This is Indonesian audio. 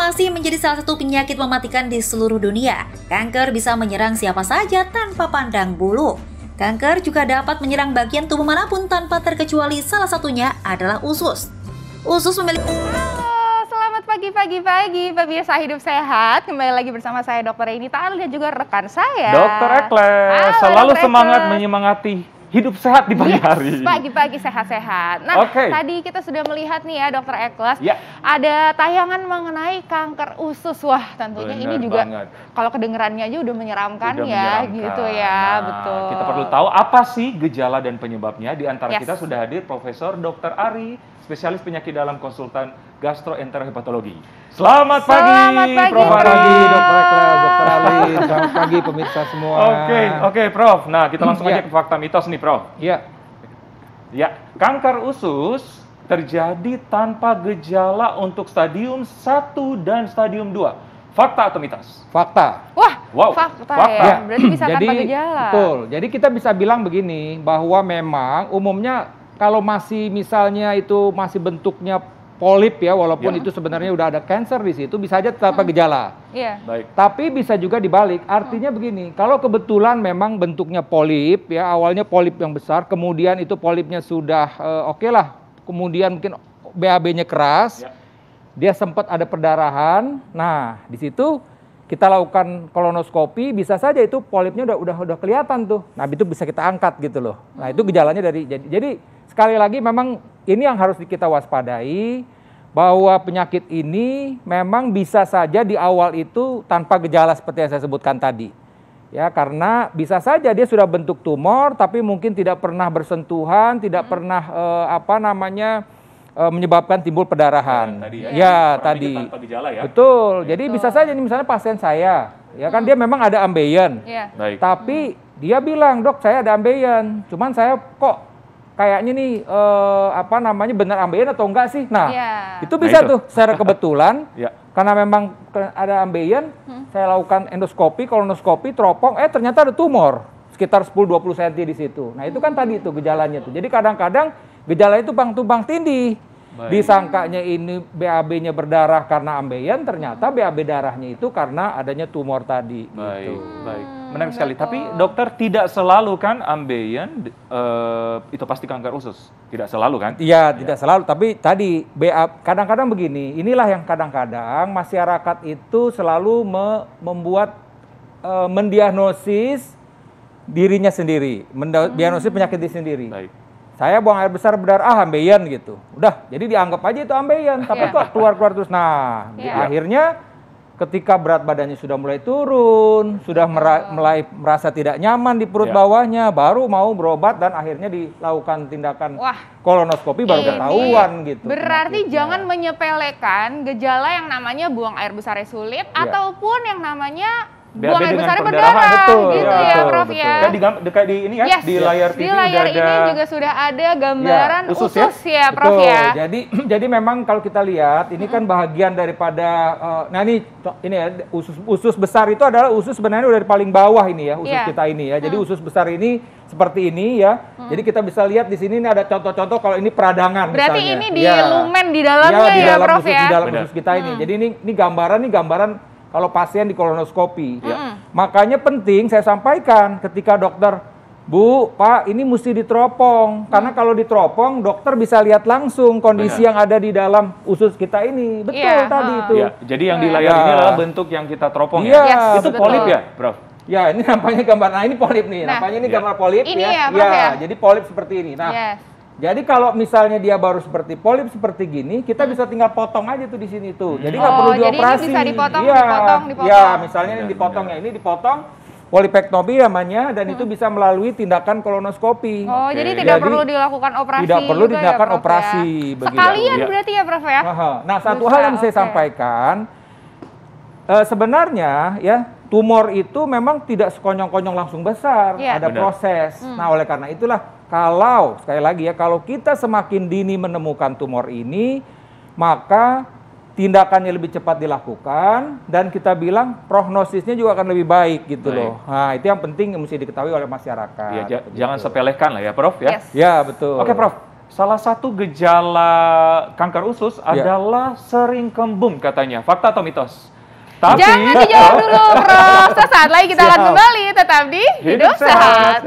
masih menjadi salah satu penyakit mematikan di seluruh dunia. Kanker bisa menyerang siapa saja tanpa pandang bulu. Kanker juga dapat menyerang bagian tubuh manapun tanpa terkecuali salah satunya adalah usus. Usus memiliki... Halo, selamat pagi, pemirsa Hidup Sehat. Kembali lagi bersama saya Dr. Eni Ta'al dan juga rekan saya Dr. Ekles, selalu semangat menyemangati hidup sehat di pagi hari. Pagi-pagi sehat-sehat. Nah, tadi kita sudah melihat nih ya Dr. Ekles, ada tayangan mengenai kanker usus. Wah, tentunya ini juga kalau kedengerannya aja udah menyeramkan gitu ya. Nah, betul. Kita perlu tahu apa sih gejala dan penyebabnya. Di antara kita sudah hadir Profesor Dr. Ari, spesialis penyakit dalam konsultan gastroenterohepatologi. Selamat pagi, Prof. Pagi, Dr. Ekles, Dr. Ali. Selamat pagi pemirsa semua. Oke, Prof. Nah, kita langsung aja ke fakta mitos nih, Prof. Ya, kanker usus terjadi tanpa gejala untuk stadium 1 dan stadium 2. Fakta atau mitos? Fakta. Wah, fakta. Ya. Berarti bisa tanpa gejala. Betul. Jadi kita bisa bilang begini, bahwa memang umumnya kalau masih misalnya itu masih bentuknya polip ya, walaupun itu sebenarnya udah ada kanker di situ, bisa aja tanpa gejala. Iya. Baik. Tapi bisa juga dibalik. Artinya begini, kalau kebetulan memang bentuknya polip ya, awalnya polip yang besar, kemudian itu polipnya sudah oke lah, kemudian mungkin BAB-nya keras, dia sempat ada perdarahan. Nah, di situ kita lakukan kolonoskopi, bisa saja itu polipnya udah kelihatan tuh. Nah, itu bisa kita angkat gitu loh. Nah, itu gejalanya dari jadi sekali lagi memang ini yang harus kita waspadai, bahwa penyakit ini memang bisa saja di awal itu tanpa gejala seperti yang saya sebutkan tadi. Ya, karena bisa saja dia sudah bentuk tumor tapi mungkin tidak pernah bersentuhan, tidak pernah menyebabkan timbul perdarahan. Tadi. Tanpa gejala ya. Betul. Jadi bisa saja nih misalnya pasien saya, ya kan dia memang ada ambeien. Baik. Tapi dia bilang, "Dok, saya ada ambeien. Cuman saya kok kayaknya nih benar ambeien atau enggak sih?" Nah, itu bisa tuh secara kebetulan karena memang ada ambeien, saya lakukan endoskopi, kolonoskopi, teropong, ternyata ada tumor sekitar 10-20 cm di situ. Nah, itu kan tadi itu gejalanya tuh. Jadi kadang-kadang gejala itu tumpang tindih. Disangkanya ini BAB-nya berdarah karena ambeien, ternyata BAB darahnya itu karena adanya tumor tadi. Baik. Menarik sekali. Tapi dokter, tidak selalu kan ambeien itu pasti kanker usus? Tidak selalu kan? Iya, tidak selalu. Tapi tadi kadang-kadang begini, inilah yang kadang-kadang masyarakat itu selalu membuat mendiagnosis dirinya sendiri, mendiagnosis penyakit diri sendiri. Baik. Saya buang air besar berdarah, ambeien gitu. Udah, jadi dianggap aja itu ambeien, tapi kok keluar terus. Nah, akhirnya ketika berat badannya sudah mulai turun, sudah mulai merasa tidak nyaman di perut bawahnya, baru mau berobat dan akhirnya dilakukan tindakan kolonoskopi baru ketahuan gitu. Berarti jangan menyepelekan gejala yang namanya buang air besarnya sulit ataupun yang namanya buang air besarnya berdarah, Prof ya. Dekat di ini ya, di layar TV di layar ini juga sudah ada gambaran usus ya, Prof ya. Jadi memang kalau kita lihat ini kan bahagian daripada ini ya, usus besar itu adalah usus sebenarnya udah dari paling bawah ini ya, usus kita ini ya. Jadi usus besar ini seperti ini ya. Jadi kita bisa lihat di sini ini ada contoh-contoh kalau ini peradangan. Berarti misalnya. ini di lumen di dalamnya ya, Prof ya. Di dalam usus kita ini. Jadi ini gambaran kalau pasien di kolonoskopi. Makanya penting saya sampaikan ketika dokter, "Bu, Pak, ini mesti diteropong." Karena kalau diteropong, dokter bisa lihat langsung kondisi yang ada di dalam usus kita ini. Betul tadi itu. Jadi yang di layar ini adalah bentuk yang kita teropong ya. Itu polip ya, Prof? Ya, ini nampaknya gambar. Nah, ini polip nih. Nampaknya ini gambar polip ini ya. Prof, ya. Jadi polip seperti ini. Nah, jadi kalau misalnya dia baru seperti polip seperti gini, kita bisa tinggal potong aja tuh di sini tuh. Jadi nggak perlu dioperasi. Jadi bisa dipotong. Ya, misalnya ini dipotong ya, ini dipotong polipektomi namanya, dan itu bisa melalui tindakan kolonoskopi. Jadi tidak perlu dilakukan operasi. Tidak perlu dilakukan operasi. Sekalian berarti ya, Prof ya. Nah, satu hal yang saya sampaikan, sebenarnya ya tumor itu memang tidak sekonyong-konyong langsung besar, ada proses. Nah, oleh karena itulah kalau sekali lagi ya, kalau kita semakin dini menemukan tumor ini, maka tindakannya lebih cepat dilakukan dan kita bilang prognosisnya juga akan lebih baik gitu loh. Nah, itu yang penting yang mesti diketahui oleh masyarakat. Jangan sepelekan lah ya, Prof ya. Ya, betul. Oke, Prof. salah satu gejala kanker usus adalah sering kembung katanya. Fakta atau mitos? Tapi, jangan dijawab dulu, Prof. Sesaat lagi kita akan kembali tetap di Hidup Sehat.